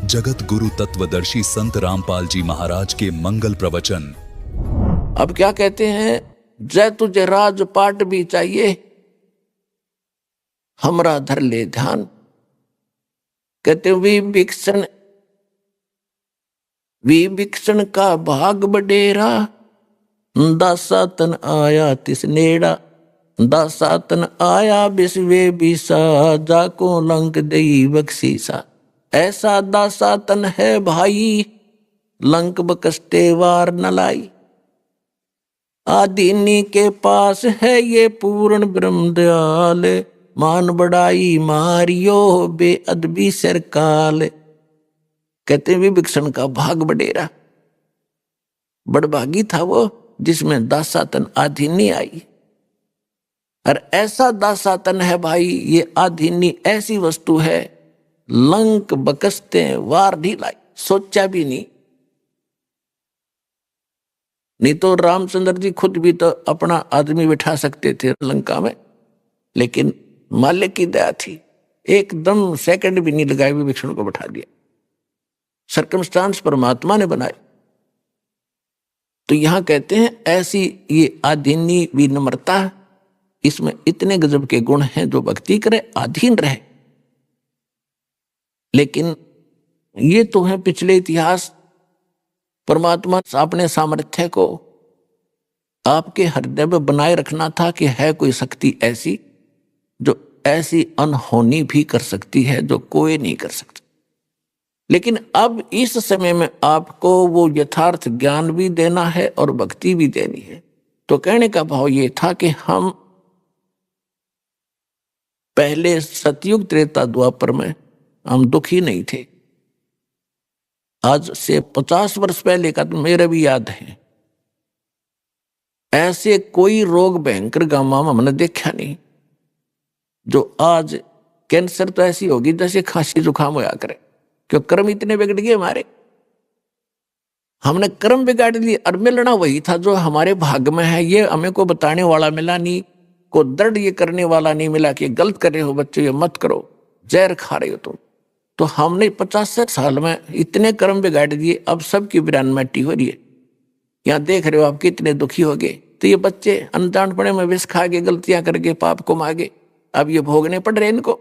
जगत गुरु तत्वदर्शी संत रामपाल जी महाराज के मंगल प्रवचन। अब क्या कहते हैं, जय तुझे राजपाट भी चाहिए, हमरा धर ले ध्यान। कहते विभीषण का भाग बडेरा, दासा तन आया तिस नेड़ा। दासा तन आया विश्वे बीसा, जाको लंक दई बख्शीसा। ऐसा दासा तन है भाई, लंक बकस्ते वार न लाई। आदिनी के पास है ये पूर्ण ब्रह्म दयाल, मान बढ़ाई मारियो बेअदबी सरकाल। कहते हैं विभीषण का भाग बडेरा, बड़भागी था वो जिसमें दासातन आधिनी आई। और ऐसा दासातन है भाई, ये आधिनी ऐसी वस्तु है, लंक बकसते वार नहीं लाई। सोचा भी नहीं तो रामचंद्र जी खुद भी तो अपना आदमी बिठा सकते थे लंका में, लेकिन मालिक की दया थी, एकदम सेकंड भी नहीं लगाए, विभीषण को बैठा दिया। सर्कमस्टांस परमात्मा ने बनाए। तो यहां कहते हैं ऐसी ये आधीनी विनम्रता, इसमें इतने गजब के गुण हैं, जो भक्ति करे अधीन रहे। लेकिन ये तो है पिछले इतिहास। परमात्मा अपने सामर्थ्य को आपके हृदय में बनाए रखना था कि है कोई शक्ति ऐसी जो ऐसी अनहोनी भी कर सकती है जो कोई नहीं कर सकता। लेकिन अब इस समय में आपको वो यथार्थ ज्ञान भी देना है और भक्ति भी देनी है। तो कहने का भाव ये था कि हम पहले सतयुग त्रेता द्वापर में हम दुखी नहीं थे। आज से 50 वर्ष पहले का तो मेरा भी याद है, ऐसे कोई रोग भयंकर गांव में हमने देखा नहीं। जो आज कैंसर तो ऐसी होगी जैसे खांसी जुकाम होया करे, क्यों कर्म इतने बिगड़ गए हमारे। हमने कर्म बिगाड़ लिए और मिलना वही था जो हमारे भाग में है। ये हमें को बताने वाला मिला नहीं, को दर्द ये करने वाला नहीं मिला कि गलत कर रहे हो बच्चों, ये मत करो, जहर खा रहे हो तुम। तो हमने 50 साल में इतने कर्म बिगाड़ दिए, अब सबकी बिरानमैटी हो रही है। यहाँ देख रहे हो आप कितने दुखी हो गए। तो ये बच्चे अनजान पड़े में विष खा के, गलतियां करके, पाप को मांगे, अब ये भोगने पड़ रहे इनको।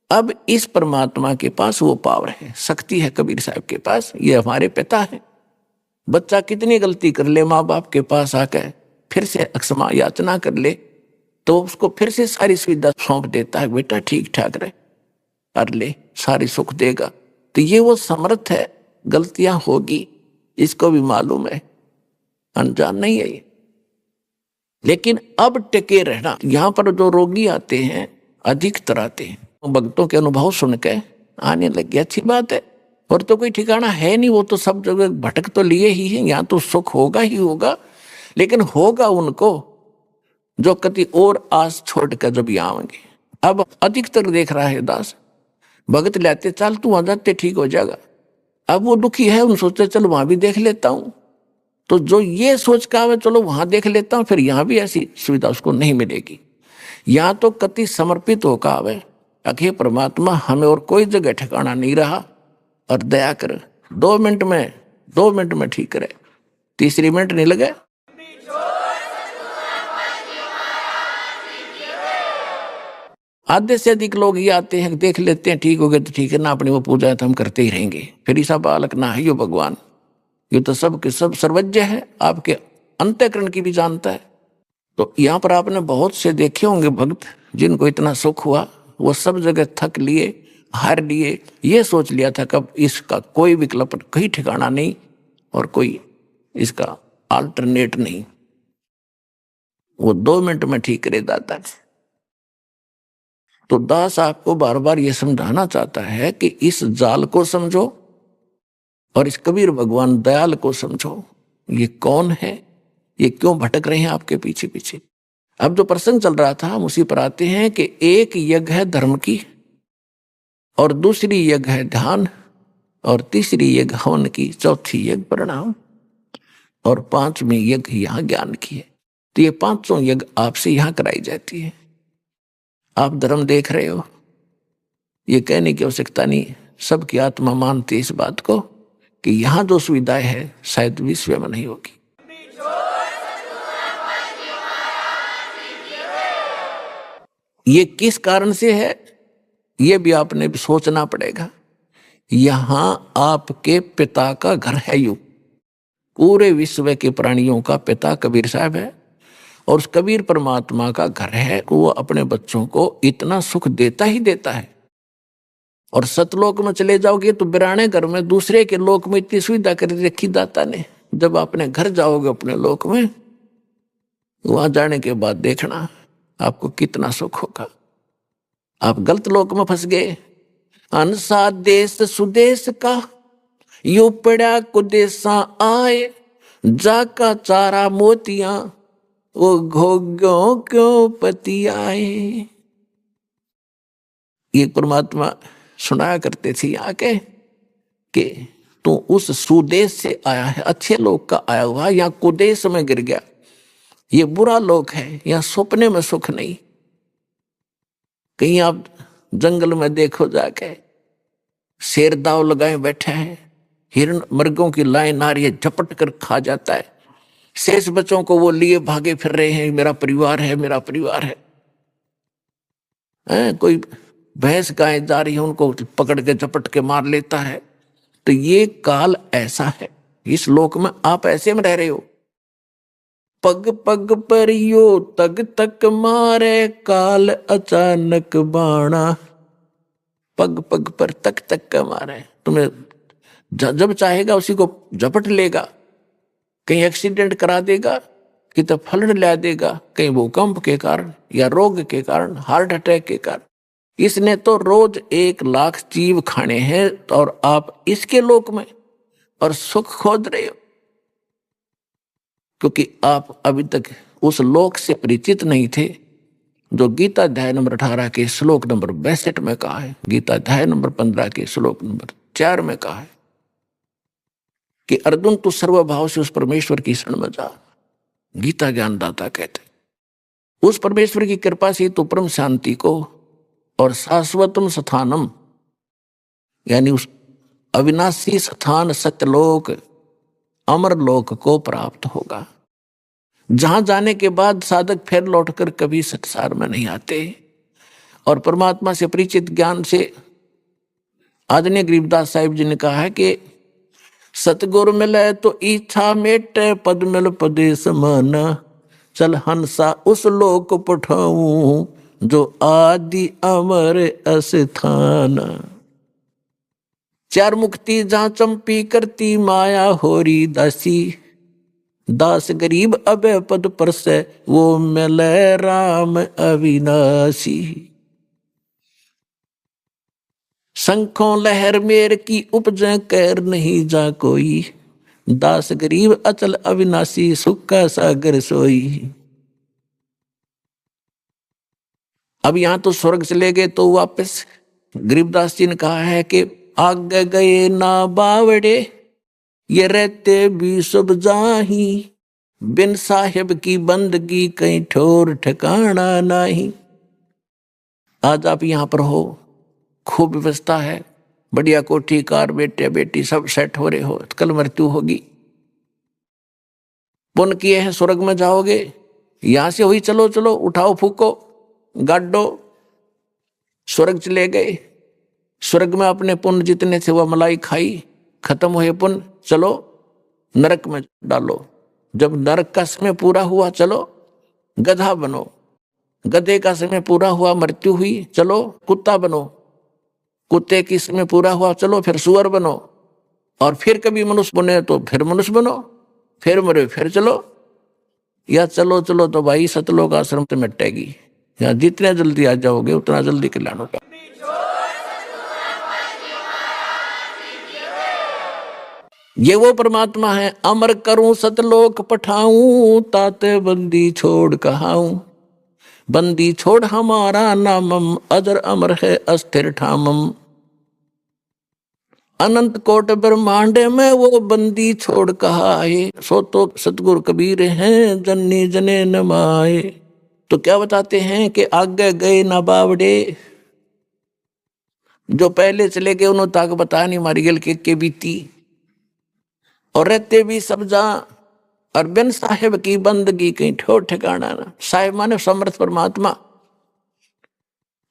अब इस परमात्मा के पास वो पावर है, शक्ति है कबीर साहब के पास, ये हमारे पिता है। बच्चा कितनी गलती कर ले, माँ बाप के पास आकर फिर से क्षमा याचना कर ले, तो उसको फिर से सारी सुविधा सौंप देता है, बेटा ठीक ठाक रहे, कर ले, सारी सुख देगा। तो ये वो समर्थ है। गलतियां होगी, इसको भी मालूम है, अनजान नहीं है ये। लेकिन अब टिके रहना, यहां पर जो रोगी आते हैं अधिकतर आते हैं भक्तों के अनुभव सुन के आने लग गया, अच्छी बात है। और तो कोई ठिकाना है नहीं, वो तो सब जगह भटक तो लिए ही है। यहाँ तो सुख होगा ही होगा, लेकिन होगा उनको जो कति और आस छोड़ कर जब यहाँ आएंगे। अब अधिकतर देख रहा है दास भगत लेते, चल तू वहां जाते ठीक हो जाएगा। अब वो दुखी है, उन सोचते चलो वहां भी देख लेता हूं। तो जो ये सोच का है चलो वहां देख लेता हूं, फिर यहां भी ऐसी सुविधा उसको नहीं मिलेगी। यहाँ तो कति समर्पित होकर आवे, अखे परमात्मा हमें और कोई जगह ठिकाना नहीं रहा, और दया कर 2 मिनट में ठीक करे, 3 मिनट नहीं लगे। आधे से अधिक लोग ये आते हैं, देख लेते हैं ठीक हो गए तो ठीक है ना, अपनी वो पूजा है तो हम करते ही रहेंगे। फिर ऐसा बालक ना है यो भगवान, ये तो सब के सब सर्वज्ञ है, आपके अंतःकरण की भी जानता है। तो यहाँ पर आपने बहुत से देखे होंगे भक्त जिनको इतना सुख हुआ, वो सब जगह थक लिए, हार लिए, ये सोच लिया था कब इसका कोई विकल्प, कहीं ठिकाना नहीं और कोई इसका अल्टरनेट नहीं। वो 2 मिनट में ठीक करे दाता। तो दास आपको बार बार ये समझाना चाहता है कि इस जाल को समझो और इस कबीर भगवान दयाल को समझो। ये कौन है, ये क्यों भटक रहे हैं आपके पीछे पीछे। अब जो प्रसंग चल रहा था हम उसी पर आते हैं कि एक यज्ञ है धर्म की, और दूसरी यज्ञ है ध्यान, और तीसरी यज्ञ हवन की, चौथी यज्ञ प्रणाम, और 5वीं यज्ञ यहाँ ज्ञान की है। तो ये 5 यज्ञ आपसे यहाँ कराई जाती है। आप धर्म देख रहे हो, ये कहने की आवश्यकता नहीं, सबकी आत्मा मानती है इस बात को कि यहां जो सुविधाएं है शायद विश्व में नहीं होगी। ये किस कारण से है, ये भी आपने भी सोचना पड़ेगा। यहां आपके पिता का घर है। यू पूरे विश्व के प्राणियों का पिता कबीर साहब है, और उस कबीर परमात्मा का घर है। वो अपने बच्चों को इतना सुख देता ही देता है। और सतलोक में चले जाओगे तो बिराने घर में, दूसरे के लोक में इतनी सुविधा कर रखी दाता ने। जब अपने घर जाओगे अपने लोक में, वहां जाने के बाद देखना आपको कितना सुख होगा। आप गलत लोक में फंस गए। अनसा देश सुदेश का यू पड़ा कुदेशा आए, जाका चारा मोतियां वो घोग्यों क्यों पति आए। ये परमात्मा सुनाया करते थे आके कि तू उस सुदेश से आया है, अच्छे लोग का आया हुआ, यहाँ कुदेश में गिर गया। ये बुरा लोक है, यहाँ सपने में सुख नहीं। कहीं आप जंगल में देखो जाके, शेर दाव लगाए बैठे हैं, हिरण मर्गों की लाइन आ रही है, झपट कर खा जाता है। शेष बच्चों को वो लिए भागे फिर रहे हैं, मेरा परिवार है, मेरा परिवार है। कोई भैंस गाय जा रही है, उनको पकड़ के झपट के मार लेता है। तो ये काल ऐसा है, इस लोक में आप ऐसे में रह रहे हो। पग पग पर यो तग तक मारे, काल अचानक बाणा। पग पग पर तक तक का मारे, तुम्हें जब चाहेगा उसी को झपट लेगा। कहीं एक्सीडेंट करा देगा, कि तो फ्लड ला देगा, कहीं भूकंप के कारण या रोग के कारण, हार्ट अटैक के कारण। इसने तो रोज 1,00,000 जीव खाने हैं, और आप इसके लोक में और सुख खोज रहे हो, क्योंकि आप अभी तक उस लोक से परिचित नहीं थे जो गीता अध्याय नंबर 18 के श्लोक नंबर 62 में कहा है। गीता अध्याय नंबर 15 के श्लोक नंबर 4 में कहा है कि अर्जुन तू सर्वभाव से उस परमेश्वर की शरण में जा। गीता ज्ञानदाता कहते उस परमेश्वर की कृपा से तो परम शांति को और शाश्वतम स्थानम, यानी उस अविनाशी स्थान सत्यलोक अमर लोक को प्राप्त होगा, जहां जाने के बाद साधक फिर लौटकर कभी संसार में नहीं आते। और परमात्मा से परिचित ज्ञान से आदरणीय गरीबदास साहिब जी ने कहा है कि सतगुरु मिले तो इच्छा मेटे, पद मिल पदे समान, चल हंसा उस लोक पठाऊं जो आदि अमर अस्थान। चार मुक्ति जहां चंपी करती माया होरी दासी, दास गरीब अबे पद पर से वो मिले राम अविनाशी। शंखों लहर मेर की उपजे कैर नहीं जा कोई, दास गरीब अचल अविनाशी सुख का सागर सोई। अब यहां तो स्वर्ग चले गए, तो वापस गरीबदास जी ने कहा है कि आगे गए ना बावड़े, ये रहते भी सब जाही, बिन साहिब की बंदगी कहीं ठोर ठिकाना नहीं। आज आप यहां पर हो, खूब व्यवस्था है, बढ़िया कोठी कार बेटे बेटी सब सेट हो रहे हो, कल मृत्यु होगी। पुण्य किए हैं स्वर्ग में जाओगे, यहां से हुई चलो चलो उठाओ फूको गाडो, स्वर्ग चले गए। स्वर्ग में अपने पुण्य जितने थे वह मलाई खाई, खत्म हुए पुण्य, चलो नरक में डालो। जब नरक का समय पूरा हुआ, चलो गधा बनो। गधे का समय पूरा हुआ, मृत्यु हुई, चलो कुत्ता बनो। कुत्ते की समय पूरा हुआ, चलो फिर सुअर बनो। और फिर कभी मनुष्य बने तो फिर मनुष्य बनो, फिर मरे फिर चलो। या चलो चलो तो भाई सतलोक आश्रम तो मिटेगी। या जितने जल्दी आ जाओगे उतना जल्दी कल्याण होगा। ये वो परमात्मा है। अमर करूं सतलोक पठाऊं, ताते बंदी छोड़ कहाऊं। बंदी छोड़ हमारा नामम, अजर अमर है अस्थिर ठामम। अनंत कोट ब्रह्मांड में वो बंदी छोड़ कहा है, सो तो सतगुरु कबीर हैं जन्नी जने न माए। तो क्या बताते हैं कि आगे गए ना बावड़े, जो पहले चले गए उन्होंने ताक बता नहीं मारी गल के बीती। और रहते भी सब जहां अरबिन साहेब की बंदगी कहीं ठोर ठिकाना ना। साहेब माने समर्थ परमात्मा।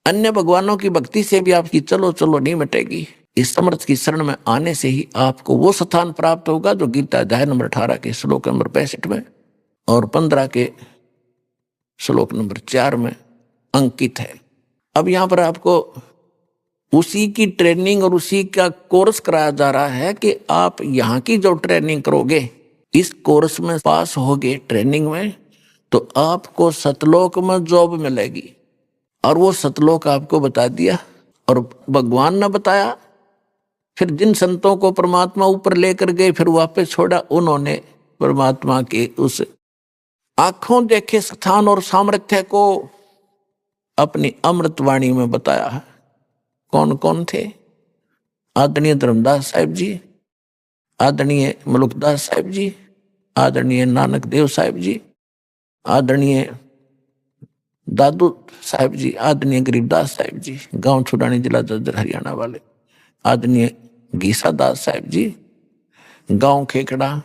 अन्य भगवानों की भक्ति से भी आपकी चलो चलो नहीं मिटेगी। इस समर्थ की शरण में आने से ही आपको वो स्थान प्राप्त होगा जो गीता अध्याय नंबर 18 के श्लोक नंबर 65 में और 15 के श्लोक नंबर 4 में अंकित है। अब यहां पर आपको उसी की ट्रेनिंग और उसी का कोर्स कराया जा रहा है कि आप यहाँ की जो ट्रेनिंग करोगे, इस कोर्स में पास होगे ट्रेनिंग में, तो आपको सतलोक में जॉब मिलेगी। और वो सतलोक आपको बता दिया और भगवान ने बताया। फिर जिन संतों को परमात्मा ऊपर लेकर गए फिर वापस छोड़ा, उन्होंने परमात्मा के उस आंखों देखे स्थान और सामर्थ्य को अपनी अमृतवाणी में बताया है। कौन कौन थे? आदरणीय धर्मदास साहिब जी, आदरणीय मलुकदास साहिब जी, आदरणीय नानक देव साहिब जी, आदरणीय दादू साहिब जी, आदरणीय गरीबदास साहिब जी, गांव छुड़ानी जिला जज्जर हरियाणा वाले, आदरणीय गीसा दास साहिब जी, गांव खेकड़ा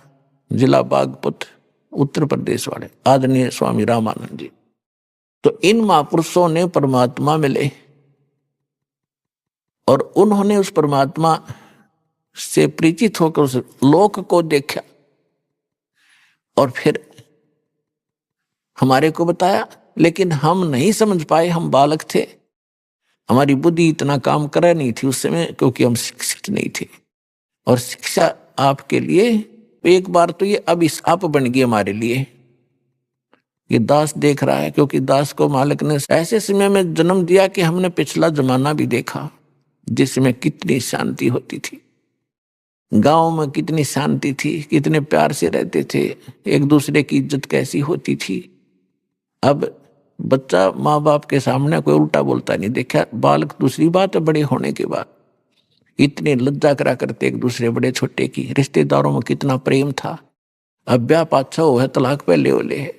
जिला बागपत उत्तर प्रदेश वाले, आदरणीय स्वामी रामानंद जी। तो इन महापुरुषों ने परमात्मा मिले और उन्होंने उस परमात्मा से परिचित होकर उस लोक को देखा और फिर हमारे को बताया। लेकिन हम नहीं समझ पाए, हम बालक थे, हमारी बुद्धि इतना काम कर नहीं थी उस समय, क्योंकि हम शिक्षित नहीं थे। और शिक्षा आपके लिए एक बार तो ये अभिशाप बन गई हमारे लिए। ये दास देख रहा है, क्योंकि दास को मालिक ने ऐसे समय में जन्म दिया कि हमने पिछला जमाना भी देखा जिसमें कितनी शांति होती थी, गांव में कितनी शांति थी, कितने प्यार से रहते थे, एक दूसरे की इज्जत कैसी होती थी। अब बच्चा माँ बाप के सामने कोई उल्टा बोलता नहीं देखा। बालक दूसरी बात है, बड़े होने के बाद इतने लज्जा करा करते एक दूसरे बड़े छोटे की। रिश्तेदारों में कितना प्रेम था। अब ब्याह पाछा हो है, तलाक पहले होले है,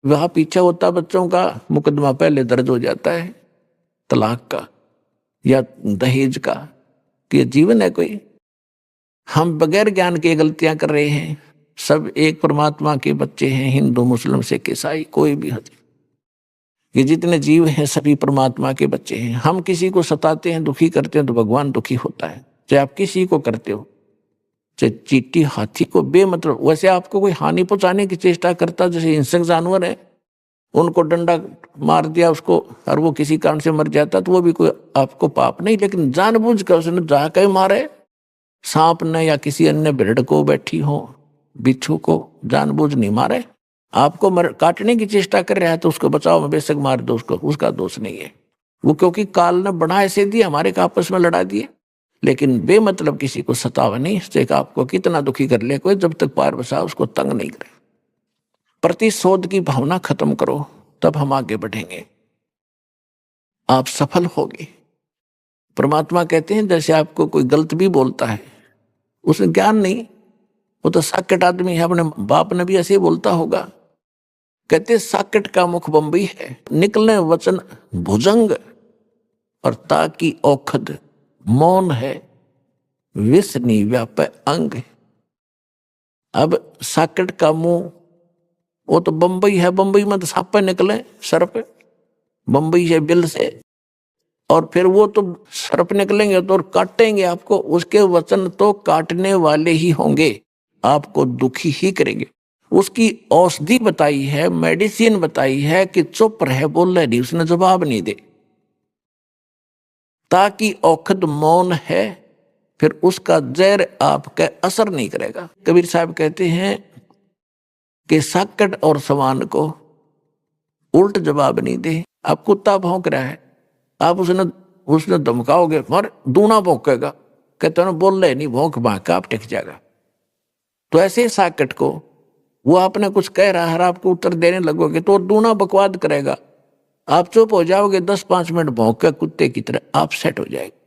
वहां पीछे होता बच्चों का मुकदमा पहले दर्ज हो जाता है तलाक का या दहेज का, कि ये जीवन है कोई। हम बगैर ज्ञान के गलतियां कर रहे हैं। सब एक परमात्मा के बच्चे हैं, हिंदू मुस्लिम सिख ईसाई कोई भी। ये जितने जीव हैं सभी परमात्मा के बच्चे हैं। हम किसी को सताते हैं, दुखी करते हैं तो भगवान दुखी होता है। चाहे आप किसी को करते हो, चाहे चींटी हाथी को बेमतलब, वैसे आपको कोई हानि पहुंचाने की चेष्टा करता, जैसे हिंसक जानवर है, उनको डंडा मार दिया उसको और वो किसी कारण से मर जाता तो वो भी कोई आपको पाप नहीं। लेकिन जानबूझ कर उसने जाकर मारे, सांप ने या किसी अन्य भेड़ को बैठी हो, बिच्छू को जानबूझ नहीं मारे, आपको काटने की चेष्टा कर रहा है तो उसको बचाओ में बेशक मार दो, उसको उसका दोष नहीं है वो, क्योंकि काल ने बना ऐसे दिए, हमारे का आपस में लड़ा दिए। लेकिन बेमतलब किसी को सतावा नहीं, इससे आपको कितना दुखी कर ले कोई, जब तक पार बसा उसको तंग नहीं करे। प्रतिशोध की भावना खत्म करो, तब हम आगे बढ़ेंगे, आप सफल होगे। परमात्मा कहते हैं जैसे आपको कोई गलत भी बोलता है, उसे ज्ञान नहीं, वो तो साकेट आदमी है, अपने बाप ने भी ऐसे ही बोलता होगा। कहते साकेट का मुख बंबई है, निकलने वचन भुजंग, और ताकि औखद मौन है, विष नहीं व्यापे अंग। अब साकेट का मुंह वो तो बंबई है, बंबई में तो सांप निकले, सर्प, बंबई है बिल से, और फिर वो तो सर्प निकलेंगे तो काटेंगे आपको, उसके वचन तो काटने वाले ही होंगे, आपको दुखी ही करेंगे। उसकी औषधि बताई है, मेडिसिन बताई है कि चुप रहे, बोल रहे नहीं, उसने जवाब नहीं दे, ताकि औखद मौन है, फिर उसका जहर आपका असर नहीं करेगा। कबीर साहब कहते हैं कि साकट और सवान को उल्ट जवाब नहीं दे। आप कुत्ता भौंक रहा है, आप उसने धमकाओगे, मर दूना भौंकेगा, कहते हैं बोल रहे नहीं, भौंक भांक आप टिक जाएगा। तो ऐसे साकट को वो आपने कुछ कह रहा है, आपको उत्तर देने लगोगे तो दूना बकवाद करेगा, आप चुप हो जाओगे, 10-5 मिनट भौंक के कुत्ते की तरह आप सेट हो जाएगा।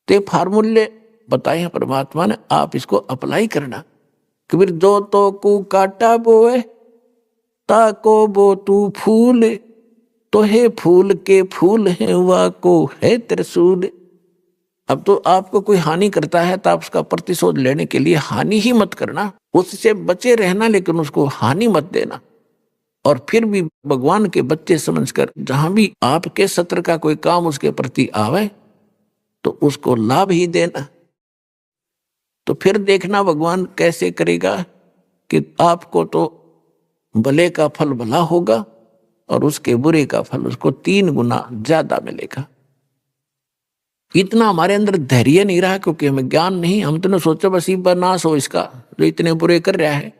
तो फार्मूले बताए हैं परमात्मा ने, आप इसको अप्लाई करना। कबीर जो तो को काटा बोए ताको बो तू फूल, तो हे फूल के फूल है वा को है त्रिशूल। अब तो आपको कोई हानि करता है तो आप उसका प्रतिशोध लेने के लिए हानि ही मत करना, उससे बचे रहना, लेकिन उसको हानि मत देना। और फिर भी भगवान के बच्चे समझकर जहां भी आपके सत्र का कोई काम उसके प्रति आवे तो उसको लाभ ही देना। तो फिर देखना भगवान कैसे करेगा कि आपको तो भले का फल भला होगा और उसके बुरे का फल उसको 3 गुना ज्यादा मिलेगा। इतना हमारे अंदर धैर्य नहीं रहा, क्योंकि हमें ज्ञान नहीं। हम तो सोचा बस ही नाश हो इसका जो इतने बुरे कर रहा है।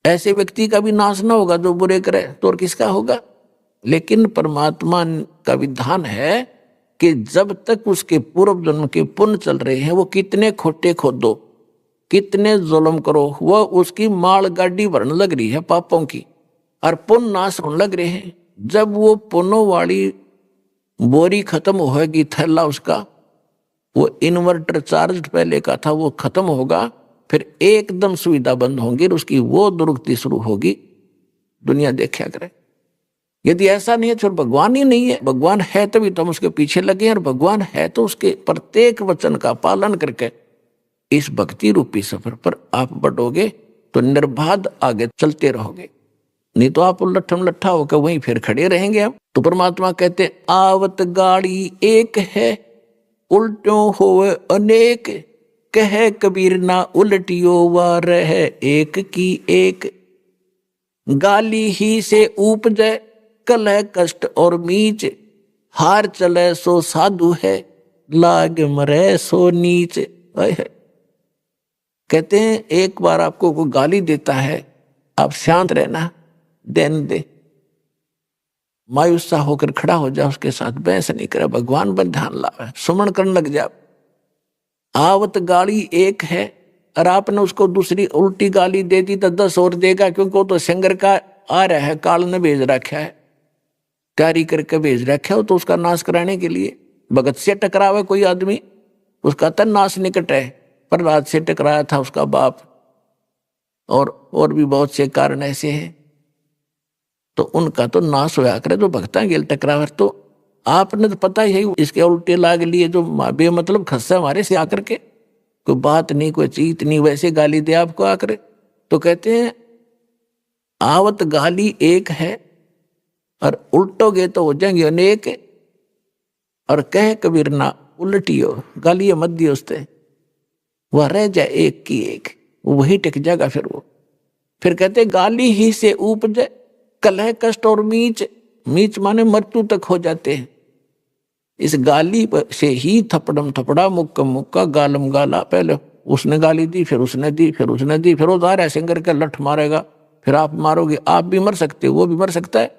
ऐसे व्यक्ति का भी नाश ना होगा जो बुरे करे तो और किसका होगा। लेकिन परमात्मा का विधान है कि जब तक उसके पूर्व जन्म के पुण्य चल रहे हैं, वो कितने खोटे खोदो, कितने जुल्म करो, वह उसकी माल गाड़ी भरने लग रही है पापों की, और पुण्य नाश होने लग रहे हैं। जब वो पुण्यों वाली बोरी खत्म होगी, थैला उसका, वो इन्वर्टर चार्ज पहले का था वो खत्म होगा, फिर एकदम सुविधा बंद होंगी और उसकी वो दुर्गति शुरू होगी। दुनिया देखा करे। यदि ऐसा नहीं है तो भगवान ही नहीं है। भगवान है तभी तो हम उसके पीछे लगे हैं, और भगवान है तो उसके प्रत्येक वचन का पालन करके इस भक्ति रूपी सफर पर आप बढ़ोगे तो निर्बाध आगे चलते रहोगे। नहीं तो आप लट्ठम लट्ठा होकर वहीं फिर खड़े रहेंगे। आप तो परमात्मा कहते आवत गाड़ी एक है, उल्टों होवे अनेक, कह कबीर ना उल्टियो वा रहे एक की एक। गाली ही से उपजे कलह कष्ट और मीच, हार चले सो साधु है, लाग मरे सो नीच। कहते हैं एक बार आपको कोई गाली देता है, आप शांत रहना, देन दे, मायूस सा होकर खड़ा हो जाए, उसके साथ बहस नहीं करे, भगवान पर ध्यान लावे, सुमन करने लग जाए। आवत गाली एक है और आपने उसको दूसरी उल्टी गाली दे दी तो 10 और देगा, क्योंकि वो तो संगर का आ रहा है, काल ने भेज रखा है, तैयारी करके भेज रखा है, तो उसका नाश कराने के लिए। भगत से टकरावे कोई आदमी, उसका तो नाश निकट है। प्रहलाद से टकराया था उसका बाप, और भी बहुत से कारण ऐसे हैं, तो उनका तो नाश होया करे। जो भक्ता गेल टकरावर, तो आपने तो पता ही है इसके उल्टे लाग लिए, जो बेमतलब खस्सा हमारे से आकर के, कोई बात नहीं, कोई चीत नहीं, वैसे गाली दे आपको आकर। तो कहते हैं आवत गाली एक है और उल्टोगे तो हो जाएंगे अनेक, और कह कबीर ना उल्टियो, गाली मत दियो उससे, वह रह जाए एक की एक, वही टिक जाएगा फिर वो। फिर कहते गाली ही से उपजे कलह कष्ट और मीच, मीच माने मृत्यु तक हो जाते हैं। इस गाली से ही थपड़म थपड़ा मुक्का मुक्का गालम गाला, पहले उसने गाली दी, फिर उसने दी, फिर उसने दी, फिर वो जा रहा है सिंगर का लठ मारेगा, फिर आप मारोगे, आप भी मर सकते हो, वो भी मर सकता है।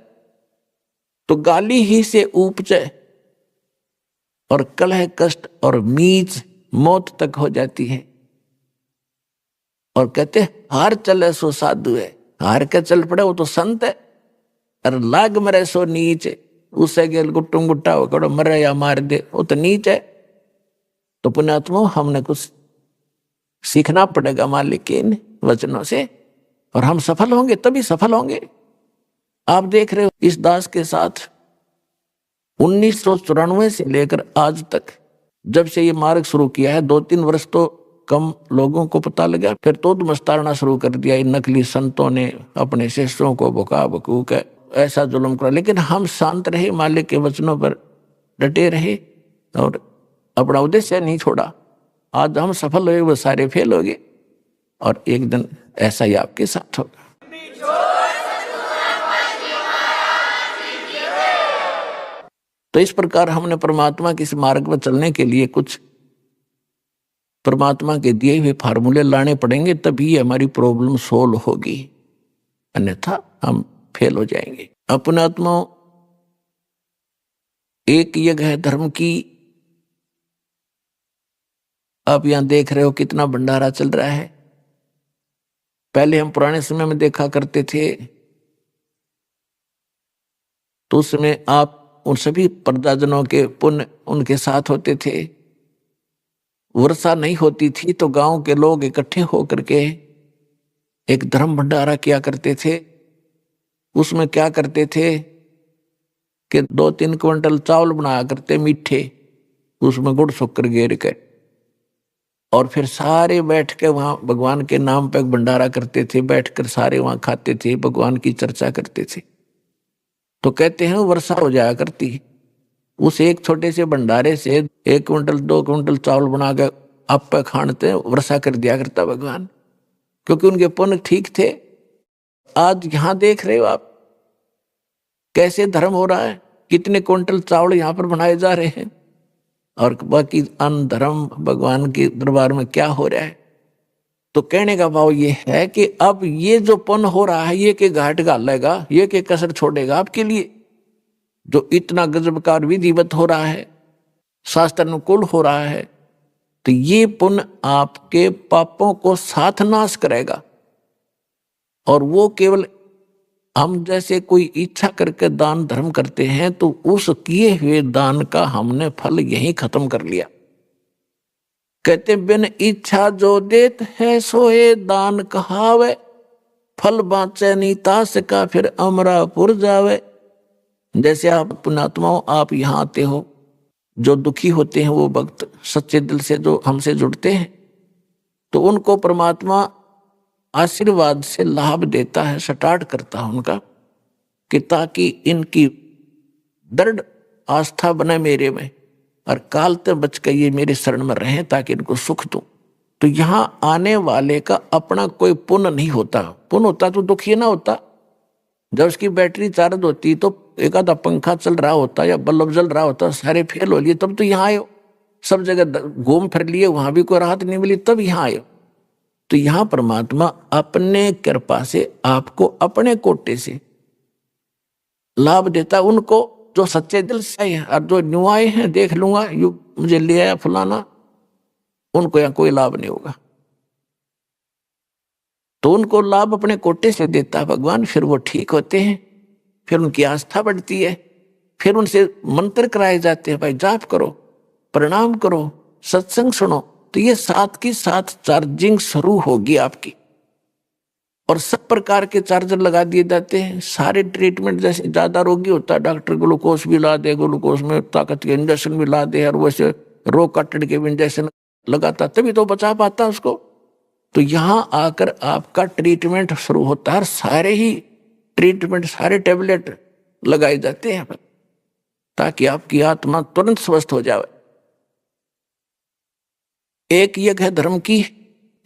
तो गाली ही से उपजे और कलह कष्ट और मीच मौत तक हो जाती है। और कहते हार चले सो साधु है, हार के चल पड़े वो तो संत है, और लाग मरे सो नीच, उससे गेल गुट्टुम गुट्टा हो मरे या मार दे, वो तो नीच है। तो पुण्यात्मा हमने कुछ सीखना पड़ेगा मालिक के इन वचनों से, और हम सफल होंगे, तभी सफल होंगे। आप देख रहे हो इस दास के साथ 1994 से लेकर आज तक, जब से ये मार्ग शुरू किया है, 2-3 वर्ष तो कम लोगों को पता लगा, फिर तो मस्तारना शुरू कर दिया इन नकली संतों ने, अपने शिष्यों को बुका बकू के ऐसा जुल्म करा। लेकिन हम शांत रहे, मालिक के वचनों पर डटे रहे और अपना उद्देश्य नहीं छोड़ा। आज हम सफल हुए, वो सारे फेल हो गए, और एक दिन ऐसा ही आपके साथ होगा। तो इस प्रकार हमने परमात्मा के इस मार्ग पर चलने के लिए कुछ परमात्मा के दिए हुए फार्मूले लाने पड़ेंगे, तभी हमारी प्रॉब्लम सोल्व होगी, अन्यथा हम फेल हो जाएंगे। अपने आत्मा एक यज्ञ है धर्म की। आप यहां देख रहे हो कितना भंडारा चल रहा है। पहले हम पुराने समय में देखा करते थे, तो उस समय आप उन सभी प्रजाजनों के पुण्य उनके साथ होते थे। वर्षा नहीं होती थी तो गांव के लोग इकट्ठे होकर के एक धर्म भंडारा किया करते थे। उसमें क्या करते थे कि 2-3 क्विंटल चावल बनाया करते मीठे, उसमें गुड़ शक्कर गेर के, और फिर सारे बैठ के वहां भगवान के नाम पे भंडारा करते थे, बैठकर सारे वहां खाते थे, भगवान की चर्चा करते थे। तो कहते हैं वर्षा हो जाया करती। उस एक छोटे से भंडारे से 1 क्विंटल 2 क्विंटल चावल बना के आप पे खानते वर्षा कर दिया करता भगवान, क्योंकि उनके पुण्य ठीक थे। आज यहां देख रहे हो आप कैसे धर्म हो रहा है, कितने क्विंटल चावल यहां पर बनाए जा रहे हैं, और बाकी अन्न धर्म भगवान के दरबार में क्या हो रहा है। तो कहने का भाव ये है कि अब ये जो पुण्य हो रहा है, ये के घाट घालेगा, ये के कसर छोड़ेगा आपके लिए। जो इतना गजब का विधिवत हो रहा है, शास्त्र अनुकूल हो रहा है, तो ये पुण्य आपके पापों को साथ नाश करेगा। और वो केवल हम जैसे कोई इच्छा करके दान धर्म करते हैं, तो उस किए हुए दान का हमने फल यही खत्म कर लिया। कहते बिन इच्छा जो देत है सोए दान कहावे, फल बाँचे नीतास का फिर अमरापुर जावे। जैसे आप पुण्यात्माओं, आप यहाँ आते हो, जो दुखी होते हैं वो भक्त सच्चे दिल से जो हमसे जुड़ते हैं, तो उनको परमात्मा आशीर्वाद से लाभ देता है, स्टार्ट करता है उनका, कि ताकि इनकी दृढ़ आस्था बने मेरे में, और काल तक बच के ये मेरे शरण में रहें, ताकि इनको सुख दूं। तो यहाँ आने वाले का अपना कोई पुण्य नहीं होता। पुण्य होता तो दुखी ना होता। जब उसकी बैटरी चार्ज होती तो एक आधा पंखा चल रहा होता या बल्ब जल रहा होता, सारे फेल हो लिए, तब तो यहाँ आयो। सब जगह घूम फिर लिए, वहां भी कोई राहत नहीं मिली, तब यहाँ आयो। तो यहाँ परमात्मा अपने कृपा से आपको अपने कोटे से लाभ देता है उनको जो सच्चे दिल से है। और जो न्यू आए हैं, देख लूंगा यू मुझे ले आया फलाना, उनको यहाँ कोई लाभ नहीं होगा। तो उनको लाभ अपने कोटे से देता है भगवान, फिर वो ठीक होते हैं, फिर उनकी आस्था बढ़ती है, फिर उनसे मंत्र कराए जाते हैं, भाई जाप करो, प्रणाम करो, सत्संग सुनो। तो ये साथ की साथ चार्जिंग शुरू होगी आपकी, और सब प्रकार के चार्जर लगा दिए जाते हैं। सारे ट्रीटमेंट, जैसे ज्यादा रोगी होता है डॉक्टर ग्लूकोज भी ला दे, ग्लूकोज में ताकत के इंजेक्शन भी ला दे, और वैसे रोग काटने के इंजेक्शन लगाता, तभी तो बचा पाता उसको। तो यहाँ आकर आपका ट्रीटमेंट शुरू होता है, सारे ही ट्रीटमेंट, सारे टेबलेट लगाए जाते हैं ताकि आपकी आत्मा तुरंत स्वस्थ हो जाए। एक यज्ञ है धर्म की,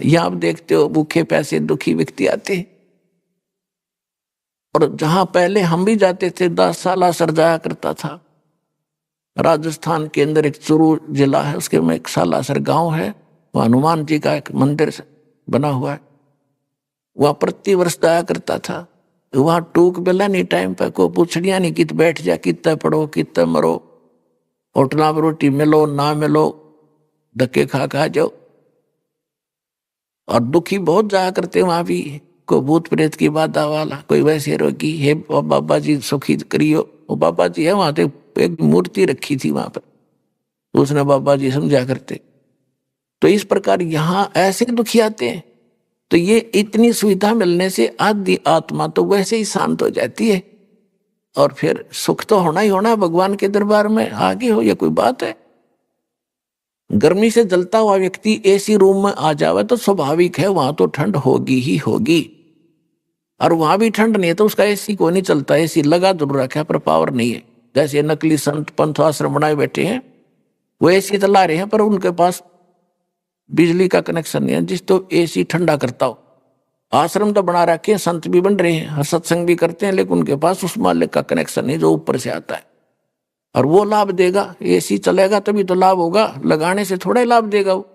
यहां आप देखते हो भूखे पैसे दुखी व्यक्ति आते हैं, और जहां पहले हम भी जाते थे, 10 साल सर जाया करता था। राजस्थान के अंदर एक चुरू जिला है, उसके में एक सालासर गांव है, वह हनुमान जी का एक मंदिर बना हुआ है, वहां प्रति वर्ष जाया करता था। वहां टूक बेला नहीं, टाइम पे को पूछड़िया नहीं, कित बैठ जा, कितने पढ़ो, कितने मरो, होटलों में रोटी मिलो ना मिलो, धक्के खा खा जाओ। और दुखी बहुत जाया करते वहां भी, कोई भूत प्रेत की बाधा वाला, कोई वैसे रोगी है, बाबा जी सुखी करियो। वो बाबा जी है वहां तो एक मूर्ति रखी थी वहां पर, उसने बाबा जी समझा करते। तो इस प्रकार यहाँ ऐसे दुखी आते हैं। तो ये इतनी सुविधा मिलने से आदि आत्मा तो वैसे ही शांत हो जाती है, और फिर सुख तो होना ही होना भगवान के दरबार में। आगे हो, ये कोई बात है। गर्मी से जलता हुआ व्यक्ति एसी रूम में आ जावे तो स्वाभाविक है, वहां तो ठंड होगी ही होगी। और वहां भी ठंड नहीं है तो उसका एसी को नहीं चलता, एसी लगा जरूर रखा पर पावर नहीं है। जैसे नकली संत पंथ आश्रम बनाए बैठे हैं, वो एसी चला रहे हैं पर उनके पास बिजली का कनेक्शन नहीं है जिस तो एसी ठंडा करता हो। आश्रम तो बना रखे हैं, संत भी बन रहे हैं, सत्संग भी करते हैं, लेकिन उनके पास उस मालिक का कनेक्शन नहीं जो ऊपर से आता है, और वो लाभ देगा। एसी चलेगा तभी तो लाभ होगा, लगाने से थोड़ा ही लाभ देगा वो।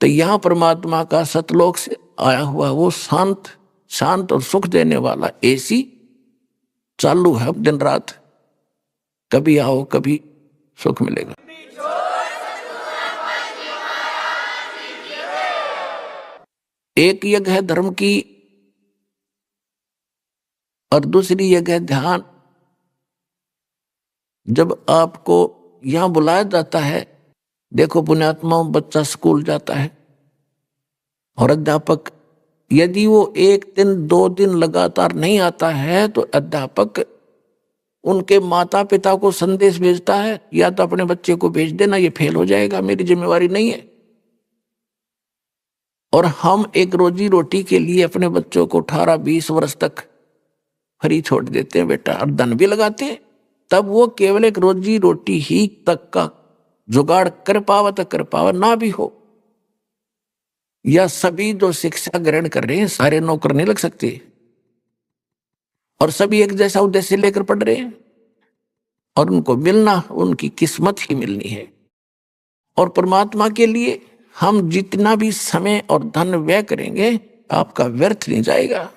तो यहाँ परमात्मा का सतलोक से आया हुआ वो शांत और सुख देने वाला एसी चालू है दिन रात। कभी आओ, कभी सुख मिलेगा। एक यज्ञ है धर्म की, और दूसरी यज्ञ है ध्यान। जब आपको यहां बुलाया जाता है, देखो पुण्यात्माओं, बच्चा स्कूल जाता है और अध्यापक यदि वो 1 दिन 2 दिन लगातार नहीं आता है तो अध्यापक उनके माता पिता को संदेश भेजता है, या तो अपने बच्चे को भेज देना, ये फेल हो जाएगा, मेरी जिम्मेवारी नहीं है। और हम एक रोजी रोटी के लिए अपने बच्चों को 18-20 वर्ष तक फ्री छोड़ देते हैं बेटा, और धन भी लगाते हैं, तब वो केवल एक रोजी रोटी ही तक का जुगाड़ कर पावा तो कर पावा, ना भी हो। या सभी जो शिक्षा ग्रहण कर रहे हैं सारे नौकर नहीं लग सकते, और सभी एक जैसा उद्देश्य लेकर पढ़ रहे हैं, और उनको मिलना उनकी किस्मत ही मिलनी है। और परमात्मा के लिए हम जितना भी समय और धन व्यय करेंगे आपका व्यर्थ नहीं जाएगा।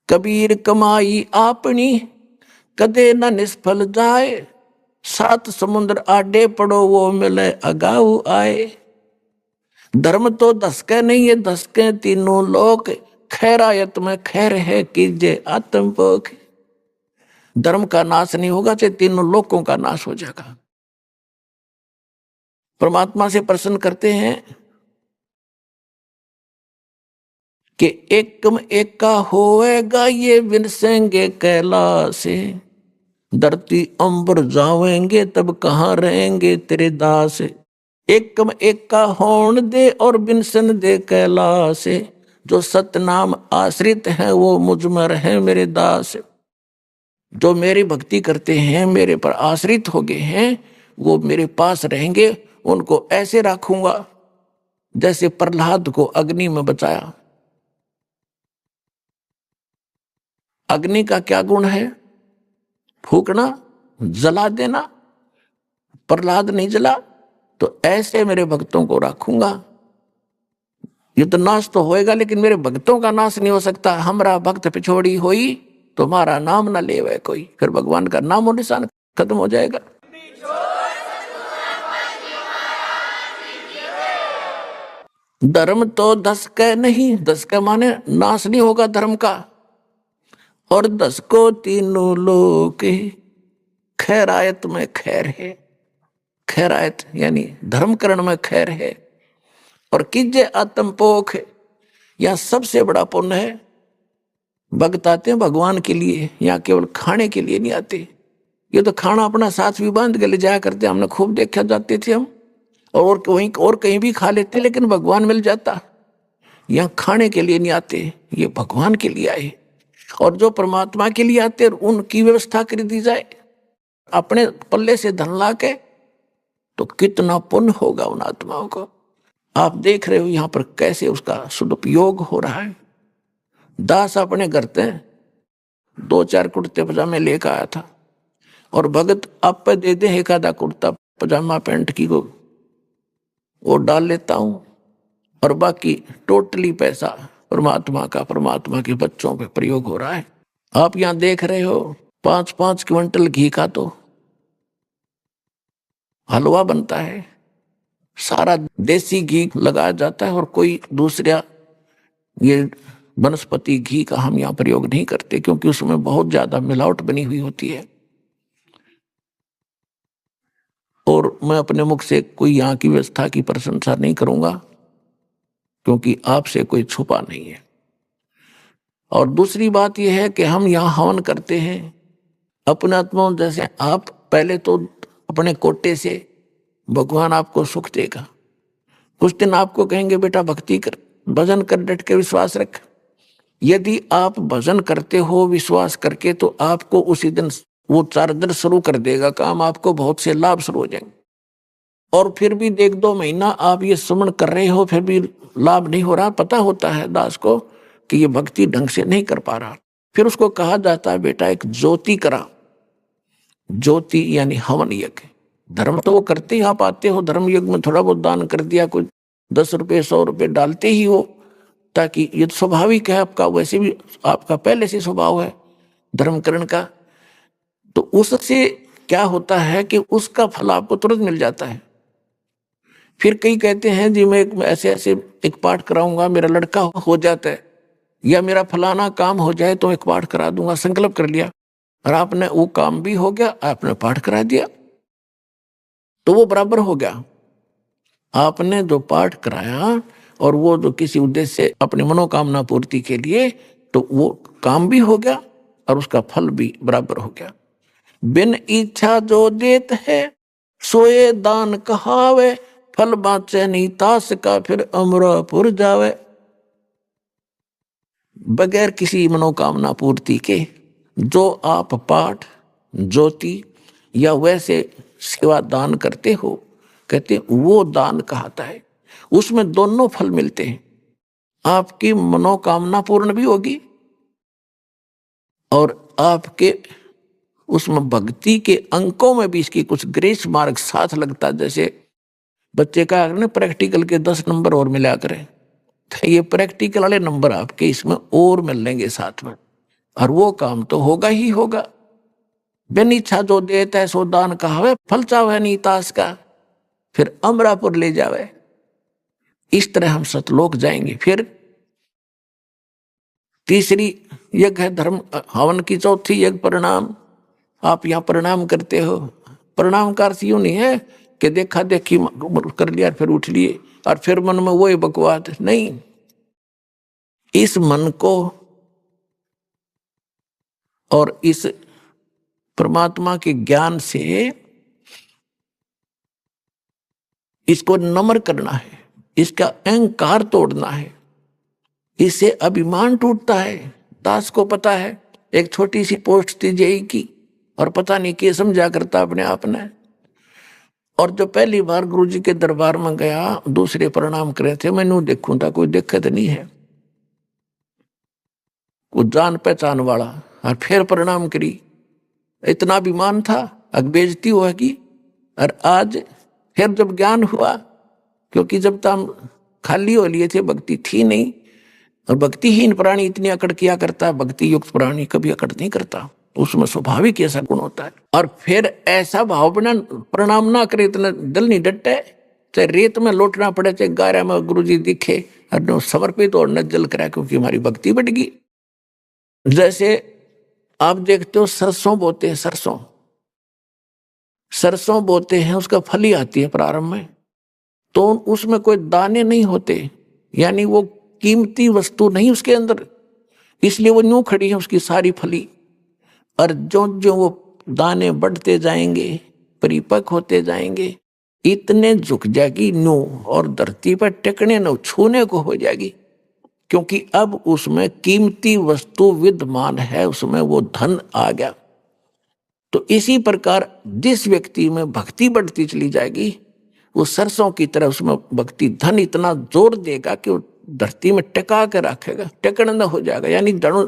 कबीर कमाई आपनी कदे न निष्फल जाए, 7 समुद्र आडे पड़ो वो मिले अगाऊ आए। धर्म तो धसके नहीं है, धसके तीनों लोक, खैरायत में खैर है कीजे आत्मपोख। धर्म का नाश नहीं होगा चाहे तीनों लोकों का नाश हो जाएगा। परमात्मा से प्रश्न करते हैं कि एकम एका होएगा ये विनसेंगे कैलासे, धरती अंबर जावेंगे तब कहाँ रहेंगे तेरे दास। एकम एका होन दे और विनसन दे कैलासे, जो सतनाम आश्रित है वो मुझ में रहे मेरे दास। जो मेरी भक्ति करते हैं, मेरे पर आश्रित हो गए हैं, वो मेरे पास रहेंगे। उनको ऐसे रखूंगा जैसे प्रहलाद को अग्नि में बचाया। अग्नि का क्या गुण है? फूकना, जला देना। प्रहलाद नहीं जला, तो ऐसे मेरे भक्तों को रखूंगा। युद्ध नाश तो होएगा लेकिन मेरे भक्तों का नाश नहीं हो सकता। हमारा भक्त पिछोड़ी होई तुम्हारा नाम ना लेवे कोई, फिर भगवान का नाम और निशान खत्म हो जाएगा। धर्म तो धसके नहीं, धसके माने नाश नहीं होगा धर्म का। और 10 को तीनों लोग खैरायत में खैर है। खैरायत यानी धर्मकरण में खैर है। और कीजे आत्मपोख, यह सबसे बड़ा पुण्य है। भक्त आते हैं भगवान के लिए, यहाँ केवल खाने के लिए नहीं आते। ये तो खाना अपना साथ भी बांध के ले जाया करते, हमने खूब देखा, जाते थे हम, और वहीं और कहीं भी खा लेते, लेकिन भगवान मिल जाता। यहाँ खाने के लिए नहीं आते, ये भगवान के लिए आए। और जो परमात्मा के लिए आते उनकी व्यवस्था कर दी जाए अपने पल्ले से धन ला के, तो कितना पुण्य होगा उन आत्माओं को। आप देख रहे हो यहाँ पर कैसे उसका सदुपयोग हो रहा है। दास अपने घर से 2-4 कुर्ते पजामे लेकर आया था, और भगत आप पे दे दे एक आधा कुर्ता पजामा पैंट की को वो डाल लेता हूं, और बाकी टोटली पैसा परमात्मा का, परमात्मा के बच्चों पे प्रयोग हो रहा है। आप यहां देख रहे हो 5-5 क्विंटल घी का तो हलवा बनता है, सारा देसी घी लगाया जाता है, और कोई दूसरा ये वनस्पति घी का हम यहाँ प्रयोग नहीं करते, क्योंकि उसमें बहुत ज्यादा मिलावट बनी हुई होती है। और मैं अपने मुख से कोई यहाँ की व्यवस्था की प्रशंसा नहीं करूंगा, क्योंकि आपसे कोई छुपा नहीं है। और दूसरी बात यह है कि हम यहाँ हवन करते हैं अपने आत्मा, जैसे आप पहले तो अपने कोटे से भगवान आपको सुख देगा। कुछ दिन आपको कहेंगे बेटा भक्ति कर, भजन कर, डट के विश्वास रख। यदि आप भजन करते हो विश्वास करके, तो आपको उसी दिन वो चार्जर शुरू कर देगा काम, आपको बहुत से लाभ शुरू हो जाएंगे। और फिर भी 1-2 महीना आप ये सुमन कर रहे हो, फिर भी लाभ नहीं हो रहा, पता होता है दास को कि ये भक्ति ढंग से नहीं कर पा रहा। फिर उसको कहा जाता है बेटा एक ज्योति करा। ज्योति यानी हवन यज्ञ। धर्म तो वो करते ही आप आते हो, धर्म यज्ञ में थोड़ा बहुत दान कर दिया, कोई 10 रुपये 100 रुपये डालते ही हो, ताकि ये स्वाभाविक है आपका, वैसे भी आपका पहले से स्वभाव है धर्मकरण का। तो उससे क्या होता है कि उसका फल आपको तुरंत मिल जाता है। फिर कई कहते हैं जी मैं ऐसे ऐसे एक पाठ कराऊंगा, मेरा लड़का हो जाता है, या मेरा फलाना काम हो जाए तो एक पाठ करा दूंगा, संकल्प कर लिया, और आपने वो काम भी हो गया, आपने पाठ करा दिया, तो वो बराबर हो गया। आपने जो पाठ कराया और वो जो किसी उद्देश्य से अपनी मनोकामना पूर्ति के लिए, तो वो काम भी हो गया और उसका फल भी बराबर हो गया। बिन इच्छा जो देत है सोए दान कहावे, फल बाँचे नहीं तास का फिर अमरापुर जावे। बगैर किसी मनोकामना पूर्ति के जो आप पाठ ज्योति या वैसे सेवा दान करते हो, कहते वो दान कहता है। उसमें दोनों फल मिलते हैं, आपकी मनोकामना पूर्ण भी होगी और आपके उसमें भक्ति के अंकों में भी इसकी कुछ ग्रेस मार्क साथ लगता। जैसे बच्चे का प्रैक्टिकल के 10 नंबर और मिला करें, तो ये प्रैक्टिकल वाले नंबर आपके इसमें और मिलेंगे साथ में, और वो काम तो होगा ही होगा। बिन इच्छा जो देता है सो दान कहावे, फल चावे नहीं तास का फिर अमरापुर ले जावे। इस तरह हम सतलोक जाएंगे। फिर तीसरी यज्ञ है धर्म हवन की, चौथी यज्ञ प्रणाम। आप यहाँ प्रणाम करते हो, प्रणाम का अर्थ यूं नहीं है कि देखा देखी कर लिया फिर उठ लिए और फिर मन में वो बकवाद नहीं। इस मन को और इस परमात्मा के ज्ञान से इसको नम्र करना है, इसका अहंकार तोड़ना है, इससे अभिमान टूटता है। दास को पता है एक छोटी सी पोस्ट थी जेई की और पता नहीं क्या समझा करता अपने आप ने, और जो पहली बार गुरुजी के दरबार में गया दूसरे प्रणाम करे थे, मैंने देखूं था कोई दिक्कत नहीं है, कुछ जान पहचान वाला, और फिर प्रणाम करी। इतना अभिमान था, बेइज्जती होगी। और आज फिर जब ज्ञान हुआ, क्योंकि जब तक हम खाली हो लिए थे भक्ति थी नहीं, और भक्तिहीन प्राणी इतनी अकड़ किया करता है, भक्ति युक्त प्राणी कभी अकड़ नहीं करता, उसमें स्वाभाविक ऐसा गुण होता है। और फिर ऐसा भाव बना प्रणाम ना करे, इतना दिल नहीं डटे, चाहे रेत में लौटना पड़े, चाहे गारा में गुरुजी दिखे, और समर्पित और न जल करा, क्योंकि हमारी भक्ति बढ़ गई। जैसे आप देखते हो सरसों बोते हैं, सरसों बोते हैं, उसका फली आती है प्रारंभ में, तो उसमें कोई दाने नहीं होते, यानी वो कीमती वस्तु नहीं उसके अंदर, इसलिए वो न्यू खड़ी है उसकी सारी फली। और जो जो वो दाने बढ़ते जाएंगे, परिपक्व होते जाएंगे, इतने झुक जाएगी न्यू, और धरती पर टेकने न छूने को हो जाएगी, क्योंकि अब उसमें कीमती वस्तु विद्यमान है, उसमें वो धन आ गया। तो इसी प्रकार जिस व्यक्ति में भक्ति बढ़ती चली जाएगी, वो सरसों की तरह उसमें भक्ति धन इतना जोर देगा कि वो धरती में टिका के रखेगा, टेकन न हो जाएगा। यानी जड़ों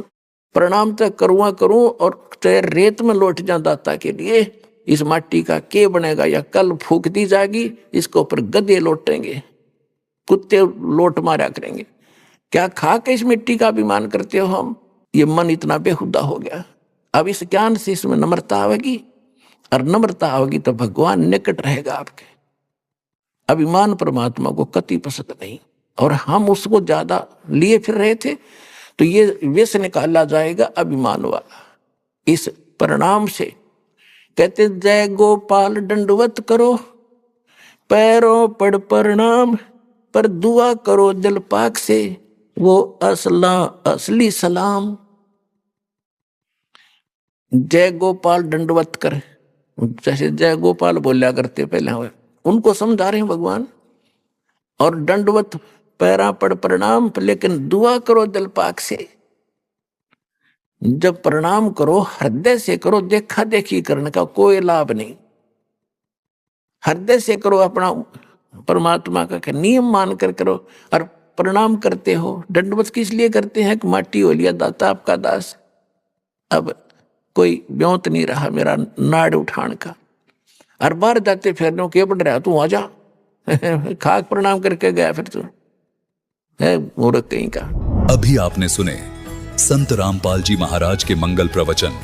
प्रणाम तक करूँ और चाहे रेत में लौट जाए दाता के लिए, इस माटी का के बनेगा, या कल फूक दी जाएगी, इसके ऊपर गधे लौटेंगे, कुत्ते लोट मारा करेंगे। क्या खा के इस मिट्टी का अभिमान करते हो हम? ये मन इतना बेहुदा हो गया। अब इस ज्ञान से इसमें नम्रता आवेगी, और नम्रता आवेगी तो भगवान निकट रहेगा आपके। अभिमान परमात्मा को कति पसंद नहीं, और हम उसको ज्यादा लिए फिर रहे थे, तो ये विष निकाला जाएगा अभिमान वाला। इस परिणाम से कहते जय गोपाल दंडवत करो, पैरों पड़ प्रणाम, पर दुआ करो दिल पाक से, वो असली सलाम। जय गोपाल दंडवत कर, जैसे जय गोपाल बोलिया करते पहले हुए, उनको समझा रहे हैं भगवान। और दंडवत पैरा पड़ प्रणाम, लेकिन दुआ करो दिल पाक से। जब प्रणाम करो हृदय से करो, देखा देखी करने का कोई लाभ नहीं। हृदय से करो, अपना परमात्मा का नियम मान कर करो। और प्रणाम करते हो, दंडवत किस लिए करते हैं कि माटी हो लिया दाता आपका दास, अब कोई ब्योंत नहीं रहा मेरा नाड़ उठान का। और बाहर जाते फिर के बढ़ रहा, तू आ जा खाक प्रणाम करके गया, फिर तू है मूर्ख कहीं का। अभी आपने सुने संत रामपाल जी महाराज के मंगल प्रवचन।